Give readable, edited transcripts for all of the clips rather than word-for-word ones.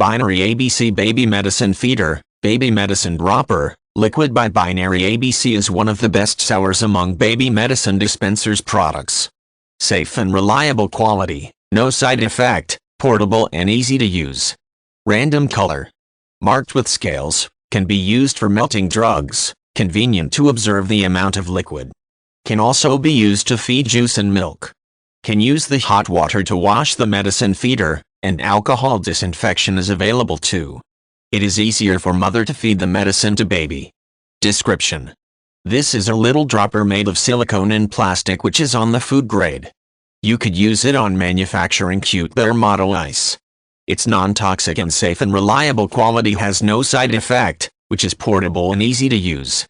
BinaryABC Baby Medicine Feeder, Baby Medicine Dropper, Liquid by BinaryABC is one of the best sellers among baby medicine dispensers products. Safe and reliable quality, no side effect, portable and easy to use. Random color. Marked with scales, can be used for melting drugs, convenient to observe the amount of liquid. Can also be used to feed juice and milk. Can use the hot water to wash the medicine feeder, and alcohol disinfection is available too. It is easier for mother to feed the medicine to baby. Description. This is a little dropper made of silicone and plastic which is on the food grade. You could use it on manufacturing cute bear model ice. It's non-toxic and safe and reliable quality, has no side effect, which is portable and easy to use.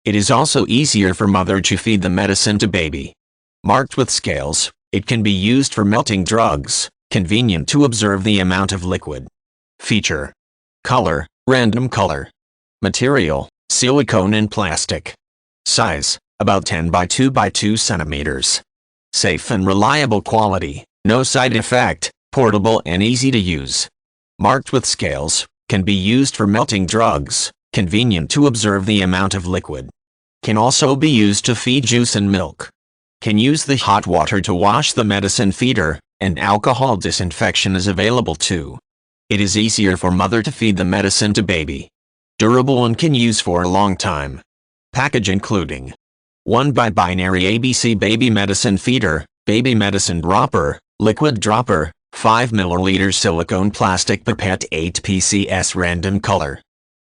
It is also easier for mother to feed the medicine to baby. Marked with scales, it can be used for melting drugs, convenient to observe the amount of liquid. Feature. Color, random color. Material, silicone and plastic. Size, about 10 by 2 by 2 centimeters. Safe and reliable quality, no side effect, portable and easy to use. Marked with scales, can be used for melting drugs, convenient to observe the amount of liquid. Can also be used to feed juice and milk. Can use the hot water to wash the medicine feeder, and alcohol disinfection is available too. It is easier for mother to feed the medicine to baby. Durable and can use for a long time. Package including 1 by BinaryABC Baby Medicine Feeder, Baby Medicine Dropper, Liquid Dropper, 5 ml silicone plastic pipette 8 PCS random color.